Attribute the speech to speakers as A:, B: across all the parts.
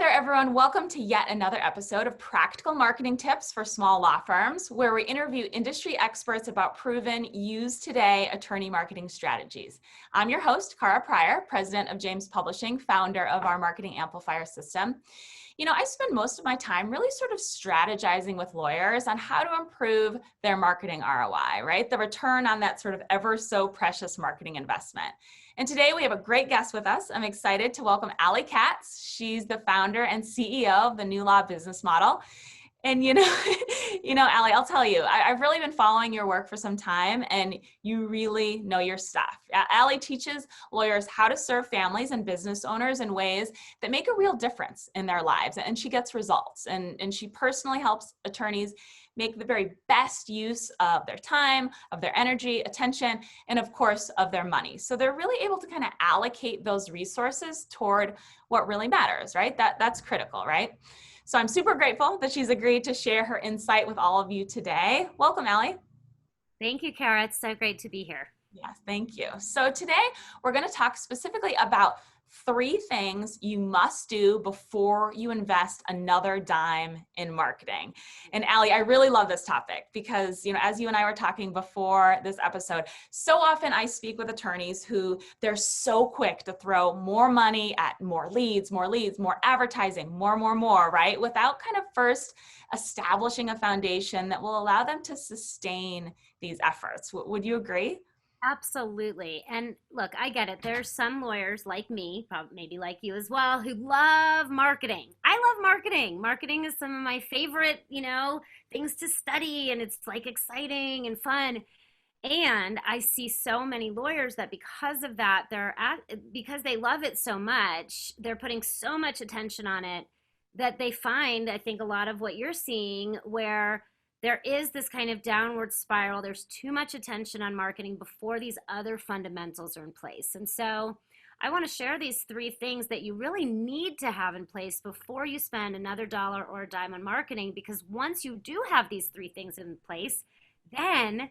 A: there, everyone. Welcome to yet another episode of Practical Marketing Tips for Small Law Firms, where we interview industry experts about proven, used today attorney marketing strategies. I'm your host, Cara Pryor, president of James Publishing, founder of our Marketing Amplifier system. You know, I spend most of my time really sort of strategizing with lawyers on how to improve their marketing ROI, right? The return on that sort of ever so precious marketing investment. And today we have a great guest with us. I'm excited to welcome Ali Katz. She's the founder and CEO of the New Law Business Model. And Ali, I'll tell you, I've really been following your work for some time, and you really know your stuff. Ali teaches lawyers how to serve families and business owners in ways that make a real difference in their lives, and she gets results. And she personally helps attorneys make the very best use of their time, of their energy, attention, and of course, of their money. So they're really able to kind of allocate those resources toward what really matters, right? That's critical, right? So I'm super grateful that she's agreed to share her insight with all of you today. Welcome, Ali.
B: Thank you, Cara. It's so great to be here.
A: Yes, thank you. So today we're going to talk specifically about 3 things you must do before you invest another dime in marketing. And Ali, I really love this topic because, as you and I were talking before this episode, so often I speak with attorneys who they're so quick to throw more money at more leads, more advertising, more, right? Without kind of first establishing a foundation that will allow them to sustain these efforts. Would you agree?
B: Absolutely. And look, I get it. There's some lawyers like me, probably maybe like you as well, who love marketing. I love marketing. Marketing is some of my favorite, things to study, and it's like exciting and fun. And I see so many lawyers that because of that, because they love it so much, they're putting so much attention on it that they find, I think, a lot of what you're seeing where there is this kind of downward spiral. There's too much attention on marketing before these other fundamentals are in place. And so I want to share these 3 things that you really need to have in place before you spend another dollar or a dime on marketing, because once you do have these 3 things in place, then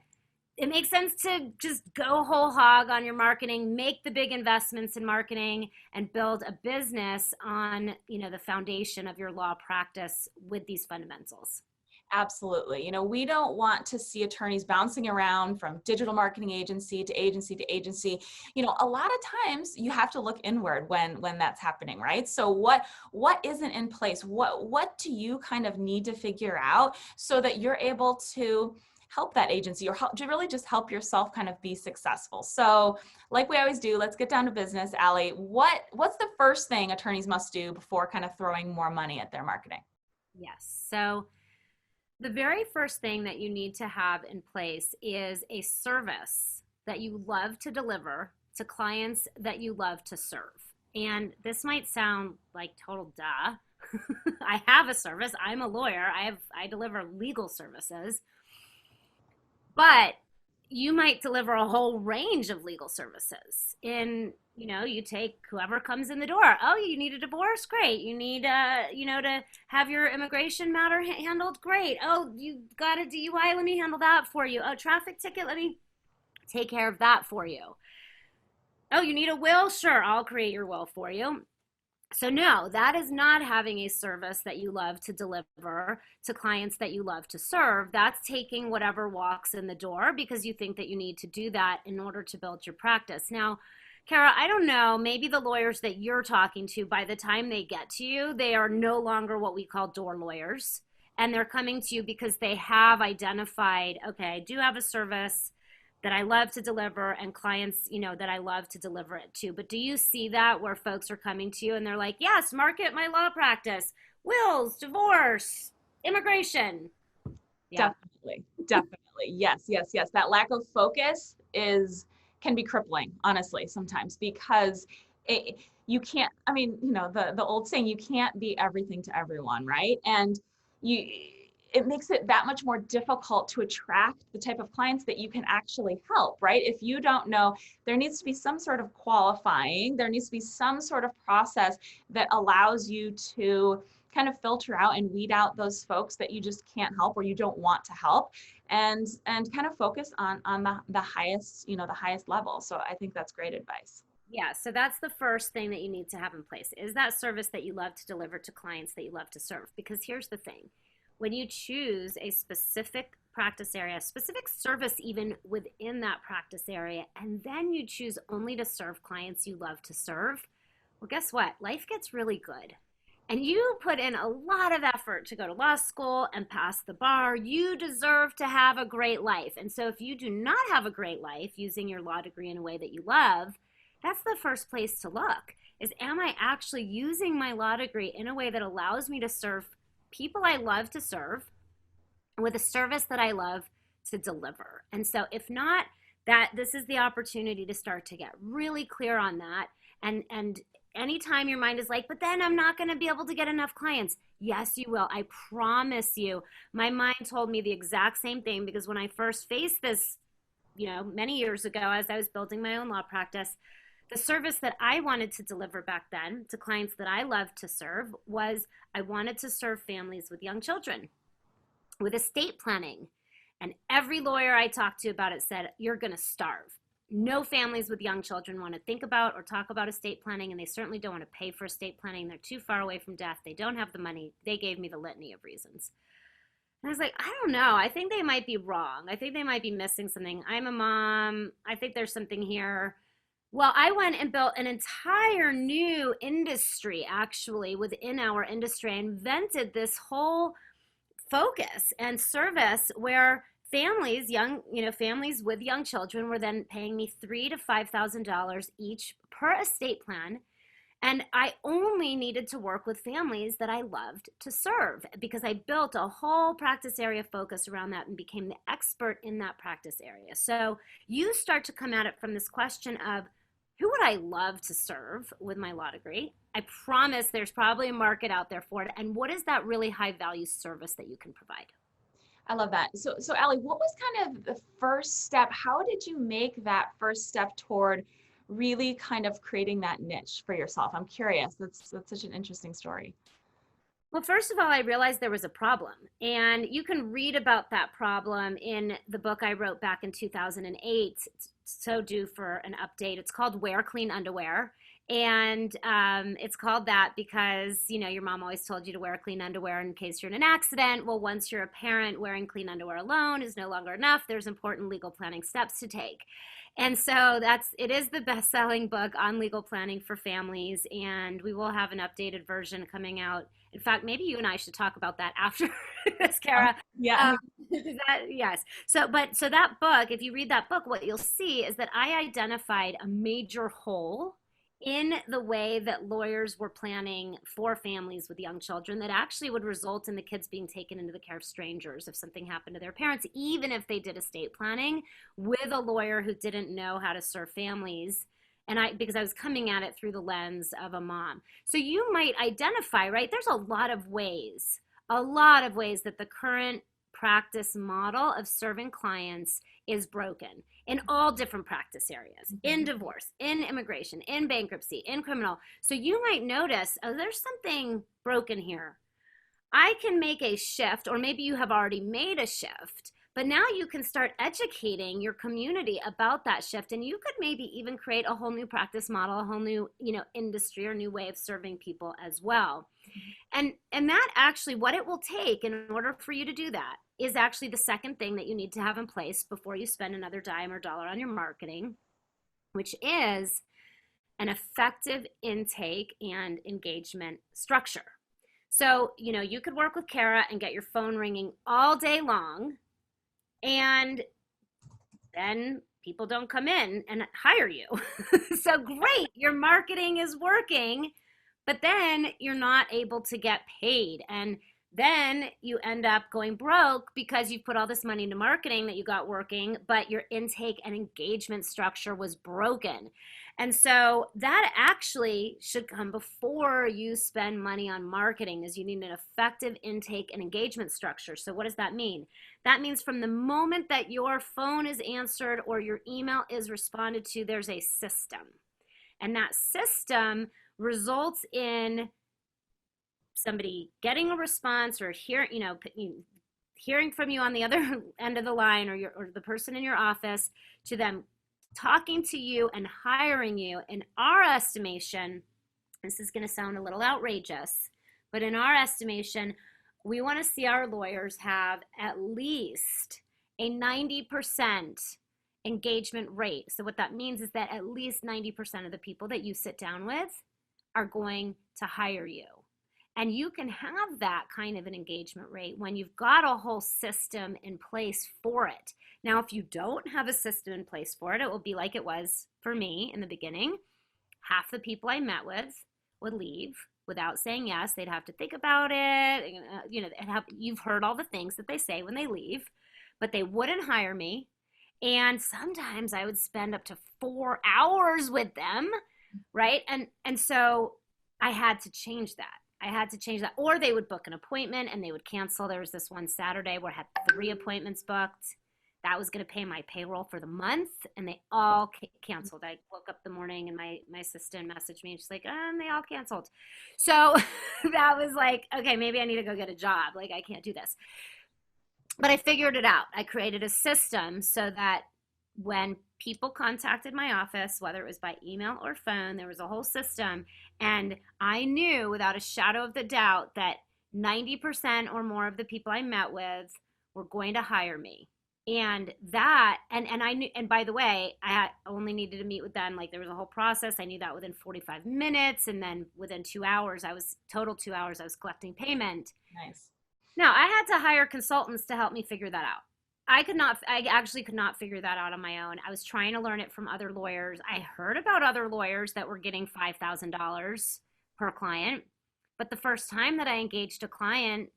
B: it makes sense to just go whole hog on your marketing, make the big investments in marketing, and build a business on, the foundation of your law practice with these fundamentals.
A: Absolutely. We don't want to see attorneys bouncing around from digital marketing agency to agency to agency. A lot of times you have to look inward when that's happening, right? So what isn't in place? What do you kind of need to figure out so that you're able to help that agency or to really just help yourself kind of be successful? So like we always do, let's get down to business. Ali, what's the first thing attorneys must do before kind of throwing more money at their marketing?
B: Yes. So the very first thing that you need to have in place is a service that you love to deliver to clients that you love to serve. And this might sound like total duh. I have a service. I'm a lawyer. I deliver legal services. But you might deliver a whole range of legal services. You take whoever comes in the door. Oh, you need a divorce? Great. You need, to have your immigration matter handled? Great. Oh, you got a DUI? Let me handle that for you. Oh, traffic ticket? Let me take care of that for you. Oh, you need a will? Sure, I'll create your will for you. So no, that is not having a service that you love to deliver to clients that you love to serve. That's taking whatever walks in the door because you think that you need to do that in order to build your practice. Now, Cara, I don't know, maybe the lawyers that you're talking to, by the time they get to you, they are no longer what we call door lawyers. And they're coming to you because they have identified, okay, I do have a service that I love to deliver and clients, that I love to deliver it to. But do you see that where folks are coming to you and they're like, yes, market my law practice, wills, divorce, immigration?
A: Yeah. Definitely. Yes. That lack of focus can be crippling, honestly, sometimes, because you can't, the old saying, you can't be everything to everyone, right? And it makes it that much more difficult to attract the type of clients that you can actually help, right? If you don't know, there needs to be some sort of qualifying, there needs to be some sort of process that allows you to kind of filter out and weed out those folks that you just can't help or you don't want to help, and kind of focus on the highest, the highest level. So I think that's great advice.
B: Yeah, so that's the first thing that you need to have in place is that service that you love to deliver to clients that you love to serve. Because here's the thing, when you choose a specific practice area, a specific service even within that practice area, and then you choose only to serve clients you love to serve, well, guess what? Life gets really good. And you put in a lot of effort to go to law school and pass the bar. You deserve to have a great life. And so if you do not have a great life using your law degree in a way that you love, that's the first place to look is, am I actually using my law degree in a way that allows me to serve people I love to serve with a service that I love to deliver? And so if not, that this is the opportunity to start to get really clear on that. And anytime your mind is like, but then I'm not going to be able to get enough clients. Yes, you will. I promise you. My mind told me the exact same thing, because when I first faced this, many years ago, as I was building my own law practice, the service that I wanted to deliver back then to clients that I loved to serve was, I wanted to serve families with young children, with estate planning. And every lawyer I talked to about it said, you're going to starve. No families with young children want to think about or talk about estate planning, and they certainly don't want to pay for estate planning. They're too far away from death. They don't have the money. They gave me the litany of reasons. And I was like, I don't know. I think they might be wrong. I think they might be missing something. I'm a mom. I think there's something here. Well, I went and built an entire new industry, actually, within our industry. I invented this whole focus and service where families with young children were then paying me $3,000 to $5,000 each per estate plan. And I only needed to work with families that I loved to serve, because I built a whole practice area focus around that and became the expert in that practice area. So you start to come at it from this question of, who would I love to serve with my law degree? I promise there's probably a market out there for it. And what is that really high value service that you can provide?
A: I love that. So Ali, what was kind of the first step? How did you make that first step toward really kind of creating that niche for yourself? I'm curious. That's such an interesting story.
B: Well, first of all, I realized there was a problem. And you can read about that problem in the book I wrote back in 2008. It's so due for an update. It's called Wear Clean Underwear. And it's called that because, your mom always told you to wear clean underwear in case you're in an accident. Well, once you're a parent, wearing clean underwear alone is no longer enough. There's important legal planning steps to take. And so it is the best-selling book on legal planning for families. And we will have an updated version coming out. In fact, maybe you and I should talk about that after this, Kara.
A: Yeah.
B: Yes. So that book, if you read that book, what you'll see is that I identified a major hole in the way that lawyers were planning for families with young children that actually would result in the kids being taken into the care of strangers if something happened to their parents, even if they did estate planning with a lawyer who didn't know how to serve families. And because I was coming at it through the lens of a mom. So you might identify, right? There's a lot of ways that the current practice model of serving clients is broken in all different practice areas, in divorce, in immigration, in bankruptcy, in criminal. So you might notice, oh, there's something broken here. I can make a shift, or maybe you have already made a shift, but now you can start educating your community about that shift. And you could maybe even create a whole new practice model, a whole new, industry or new way of serving people as well. And that actually, what it will take in order for you to do that is actually the second thing that you need to have in place before you spend another dime or dollar on your marketing, which is an effective intake and engagement structure. So, you could work with Kara and get your phone ringing all day long, and then people don't come in and hire you. So great, your marketing is working, but then you're not able to get paid. And then you end up going broke because you put all this money into marketing that you got working, but your intake and engagement structure was broken. And so that actually should come before you spend money on marketing, is you need an effective intake and engagement structure. So what does that mean? That means from the moment that your phone is answered or your email is responded to, there's a system. And that system results in somebody getting a response or hearing from you on the other end of the line, or the person in your office, to them talking to you and hiring you, in our estimation, this is going to sound a little outrageous, but in our estimation, we want to see our lawyers have at least a 90% engagement rate. So what that means is that at least 90% of the people that you sit down with are going to hire you. And you can have that kind of an engagement rate when you've got a whole system in place for it. Now, if you don't have a system in place for it, it will be like it was for me in the beginning. Half the people I met with would leave without saying yes. They'd have to think about it. You know, you've heard all the things that they say when they leave, but they wouldn't hire me. And sometimes I would spend up to 4 hours with them, right? And so I had to change that. Or they would book an appointment and they would cancel. There was this one Saturday where I had 3 appointments booked. That was going to pay my payroll for the month, and they all canceled. I woke up the morning and my assistant messaged me, and she's like, and they all canceled. So that was like, okay, maybe I need to go get a job. Like, I can't do this. But I figured it out. I created a system so that when people contacted my office, whether it was by email or phone, there was a whole system. And I knew without a shadow of the doubt that 90% or more of the people I met with were going to hire me. And that, and I knew, and by the way, I only needed to meet with them. Like, there was a whole process. I knew that within 45 minutes. And then within 2 hours, I was collecting payment.
A: Nice.
B: Now, I had to hire consultants to help me figure that out. I actually could not figure that out on my own. I was trying to learn it from other lawyers. I heard about other lawyers that were getting $5,000 per client. But the first time that I engaged a client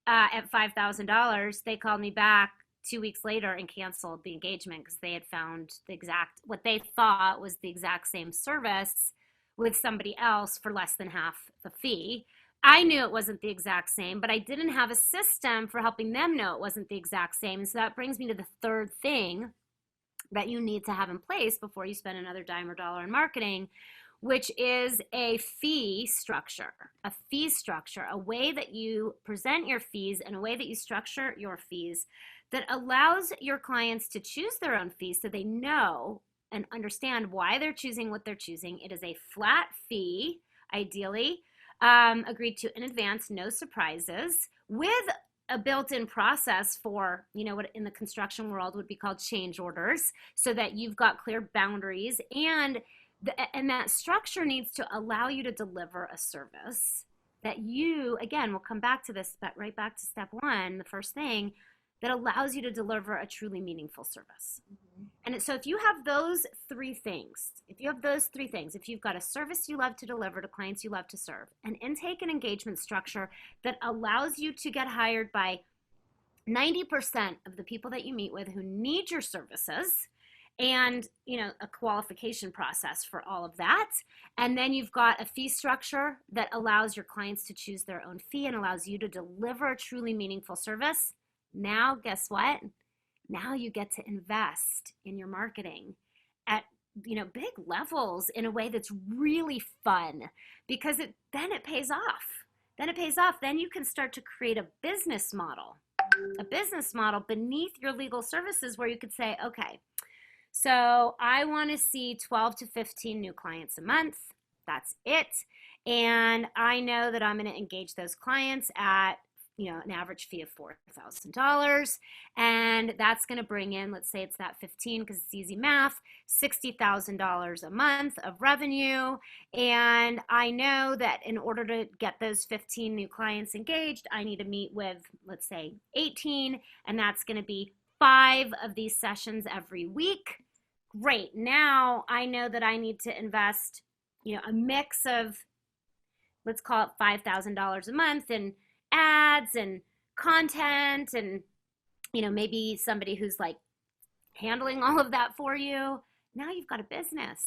B: at $5,000, they called me back 2 weeks later and canceled the engagement because they had found what they thought was the exact same service with somebody else for less than half the fee. I knew it wasn't the exact same, but I didn't have a system for helping them know it wasn't the exact same. And so that brings me to the third thing that you need to have in place before you spend another dime or dollar in marketing, which is a fee structure. A way that you present your fees and a way that you structure your fees that allows your clients to choose their own fees so they know and understand why they're choosing what they're choosing. It is a flat fee, ideally, agreed to in advance, no surprises, with a built-in process for, what in the construction world would be called change orders, so that you've got clear boundaries, and that structure needs to allow you to deliver a service that you, again, we'll come back to this, but right back to step one, the first thing, that allows you to deliver a truly meaningful service. Mm-hmm. And so if you have those 3 things, if you've got a service you love to deliver to clients you love to serve, an intake and engagement structure that allows you to get hired by 90% of the people that you meet with who need your services, and a qualification process for all of that, and then you've got a fee structure that allows your clients to choose their own fee and allows you to deliver a truly meaningful service. Now, guess what? Now you get to invest in your marketing at big levels in a way that's really fun, because then it pays off. Then you can start to create a business model beneath your legal services where you could say, okay, so I want to see 12 to 15 new clients a month. That's it. And I know that I'm going to engage those clients at an average fee of $4,000, and that's going to bring in, let's say it's that 15 because it's easy math, $60,000 a month of revenue. And I know that in order to get those 15 new clients engaged, I need to meet with, let's say, 18, and that's going to be 5 of these sessions every week. Great. Now I know that I need to invest, a mix of, let's call it $5,000 a month in ads and content, and maybe somebody who's like handling all of that for you. Now you've got a business.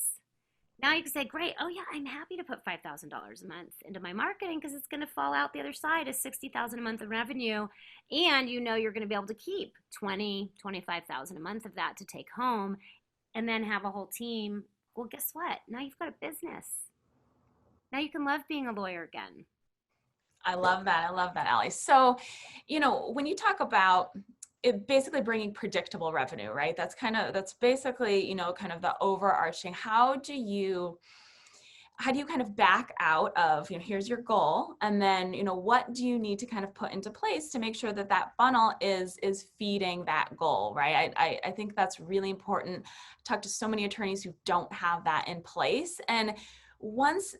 B: Now you can say, great, oh yeah, I'm happy to put $5,000 a month into my marketing because it's going to fall out the other side as $60,000 a month of revenue, and you're going to be able to keep $20,000, $25,000 a month of that to take home, and then have a whole team. Well, guess what? Now you've got a business. Now you can love being a lawyer again.
A: I love that, Ali. So, when you talk about it basically bringing predictable revenue, right? That's basically, kind of the overarching. How do you kind of back out of, here's your goal, and then, what do you need to kind of put into place to make sure that that funnel is feeding that goal, right? I think that's really important. I talk to so many attorneys who don't have that in place. And once,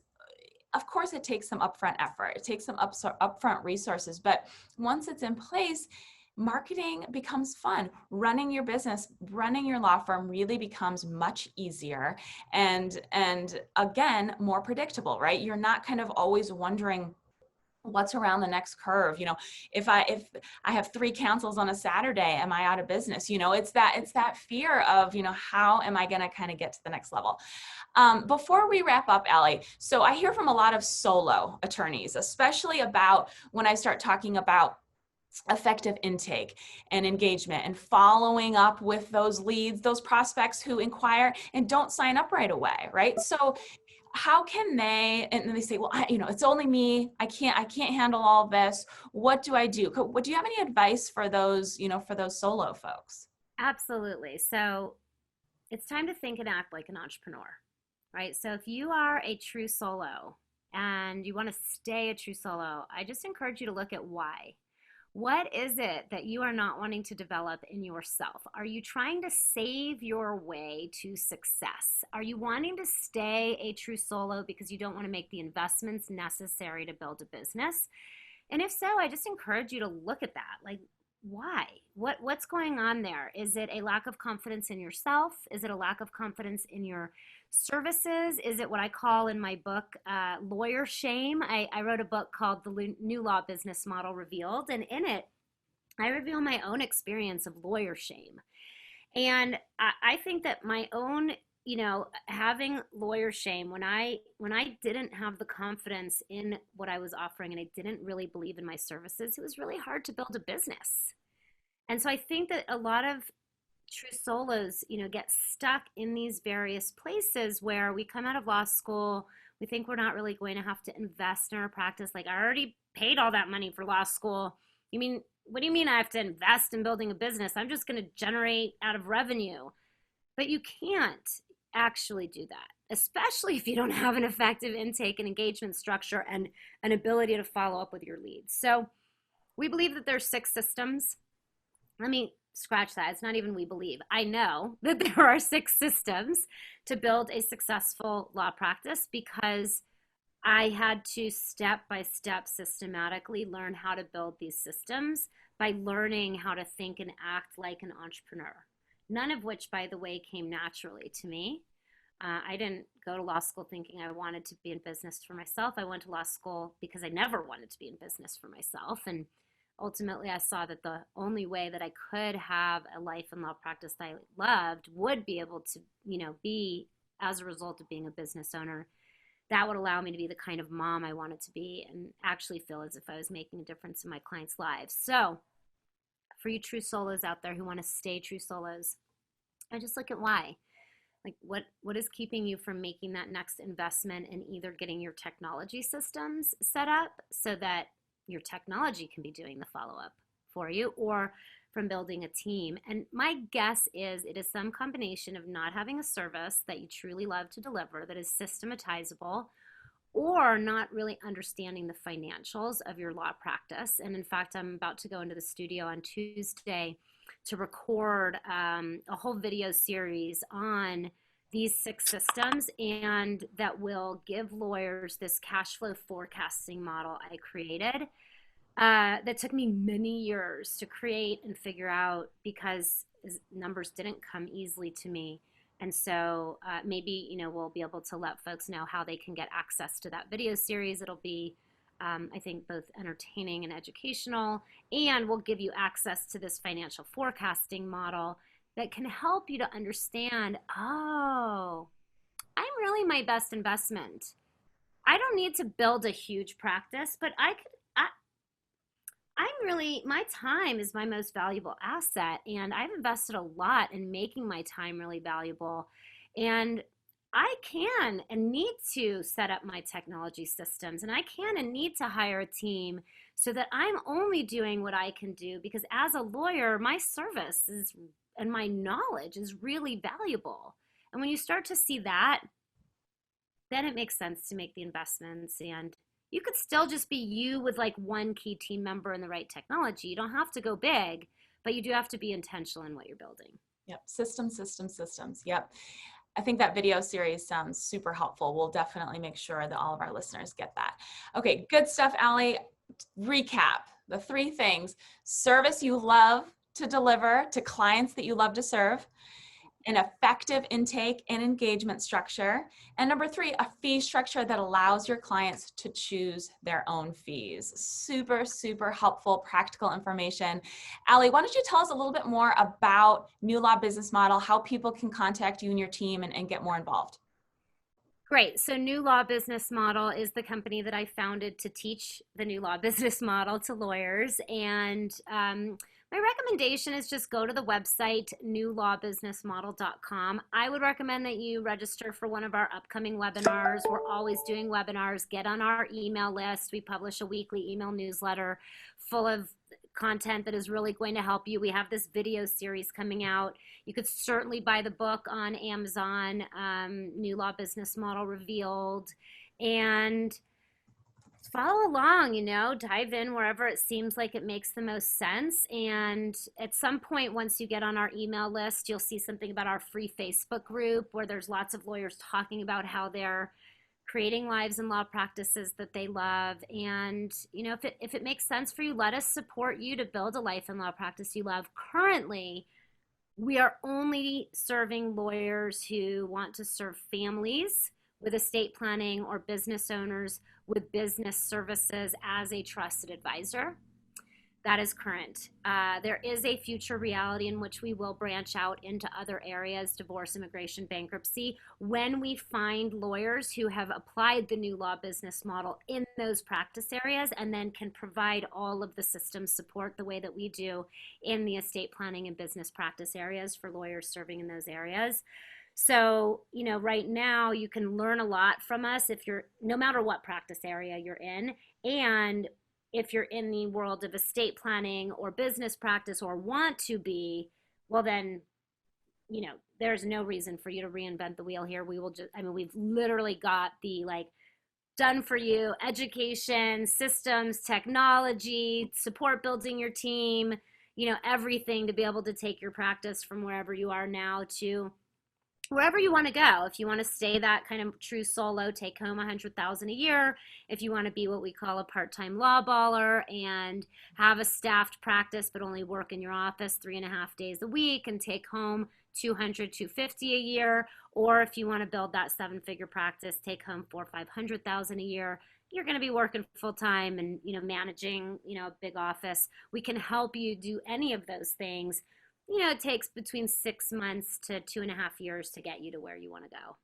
A: of course, it takes some upfront effort, it takes some upfront resources, but once it's in place, marketing becomes fun. Running your business, running your law firm really becomes much easier and again, more predictable, right? You're not kind of always wondering what's around the next curve. If I have 3 cancels on a Saturday, am I out of business? It's that fear of, how am I going to kind of get to the next level? Before we wrap up, Ali, so I hear from a lot of solo attorneys, especially about when I start talking about effective intake and engagement and following up with those leads, those prospects who inquire and don't sign up right away, right? So how can they, and they say, well, it's only me, I can't handle all of this, what do I do? Do you have any advice for those, for those solo folks?
B: Absolutely. So it's time to think and act like an entrepreneur, right? So if you are a true solo and you want to stay a true solo, I just encourage you to look at why. What is it that you are not wanting to develop in yourself? Are you trying to save your way to success? Are you wanting to stay a true solo because you don't want to make the investments necessary to build a business? And if so, I just encourage you to look at that. Like, why? What's going on there? Is it a lack of confidence in yourself? Is it a lack of confidence in your services? Is it what I call in my book lawyer shame? I wrote a book called The New Law Business Model Revealed, and in it, I reveal my own experience of lawyer shame. And I think that my own, having lawyer shame, when I didn't have the confidence in what I was offering and I didn't really believe in my services, it was really hard to build a business. And so I think that a lot of true solos, get stuck in these various places where we come out of law school, we think we're not really going to have to invest in our practice. Like, I already paid all that money for law school. What do you mean I have to invest in building a business? I'm just going to generate out of revenue. But you can't actually do that, especially if you don't have an effective intake and engagement structure and an ability to follow up with your leads. So we believe that there's 6 systems. Let me scratch that. It's not even we believe. I know that there are 6 systems to build a successful law practice because I had to step by step systematically learn how to build these systems by learning how to think and act like an entrepreneur. None of which, by the way, came naturally to me. I didn't go to law school thinking I wanted to be in business for myself. I went to law school because I never wanted to be in business for myself. And ultimately, I saw that the only way that I could have a life and law practice that I loved would be able to, be as a result of being a business owner. That would allow me to be the kind of mom I wanted to be and actually feel as if I was making a difference in my clients' lives. So for you true solos out there who want to stay true solos, I just look at why. Like, what is keeping you from making that next investment in either getting your technology systems set up so that your technology can be doing the follow-up for you, or from building a team? And my guess is it is some combination of not having a service that you truly love to deliver that is systematizable, or not really understanding the financials of your law practice. And in fact, I'm about to go into the studio on Tuesday to record a whole video series on these 6 systems, and that will give lawyers this cash flow forecasting model I created that took me many years to create and figure out because numbers didn't come easily to me. And so maybe, we'll be able to let folks know how they can get access to that video series. It'll be, I think, both entertaining and educational, and we'll give you access to this financial forecasting model that can help you to understand, oh, I'm really my best investment. I don't need to build a huge practice, but my time is my most valuable asset, and I've invested a lot in making my time really valuable. And I can and need to set up my technology systems, and I can and need to hire a team so that I'm only doing what I can do, because as a lawyer, my service is and my knowledge is really valuable. And when you start to see that, then it makes sense to make the investments. And you could still just be you with like one key team member and the right technology. You don't have to go big, but you do have to be intentional in what you're building.
A: Yep. Systems. Yep. I think that video series sounds super helpful. We'll definitely make sure that all of our listeners get that. Okay, good stuff, Ali. Recap the 3 things: service you love to deliver to clients that you love to serve, an effective intake and engagement structure, and number 3, a fee structure that allows your clients to choose their own fees. Super, super helpful, practical information. Ali, why don't you tell us a little bit more about New Law Business Model, how people can contact you and your team and get more involved?
B: Great. So New Law Business Model is the company that I founded to teach the New Law Business Model to lawyers. And my recommendation is just go to the website, newlawbusinessmodel.com. I would recommend that you register for one of our upcoming webinars. We're always doing webinars. Get on our email list. We publish a weekly email newsletter full of content that is really going to help you. We have this video series coming out. You could certainly buy the book on Amazon, New Law Business Model Revealed, and follow along, dive in wherever it seems like it makes the most sense. And at some point, once you get on our email list, you'll see something about our free Facebook group where there's lots of lawyers talking about how they're creating lives and law practices that they love. And, if it makes sense for you, let us support you to build a life and law practice you love. Currently, we are only serving lawyers who want to serve families with estate planning or business owners with business services as a trusted advisor. That is current. There is a future reality in which we will branch out into other areas: divorce, immigration, bankruptcy, when we find lawyers who have applied the New Law Business Model in those practice areas and then can provide all of the system support the way that we do in the estate planning and business practice areas for lawyers serving in those areas. So, right now you can learn a lot from us no matter what practice area you're in. And if you're in the world of estate planning or business practice or want to be, well then, there's no reason for you to reinvent the wheel here. We've literally got the done for you education, systems, technology, support building your team, everything to be able to take your practice from wherever you are now to wherever you want to go. If you want to stay that kind of true solo, take home $100,000 a year. If you want to be what we call a part-time law baller and have a staffed practice but only work in your office 3.5 days a week and take home $200, $250 a year, or if you want to build that 7-figure practice, take home $400,000 or $500,000 a year, you're going to be working full-time and managing a big office. We can help you do any of those things. It takes between 6 months to 2.5 years to get you to where you want to go.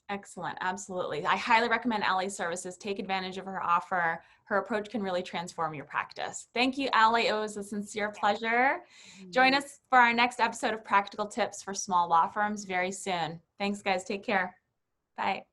A: Excellent. Absolutely. I highly recommend Ali's services. Take advantage of her offer. Her approach can really transform your practice. Thank you, Ali. It was a sincere pleasure. Join us for our next episode of Practical Tips for Small Law Firms very soon. Thanks, guys. Take care. Bye.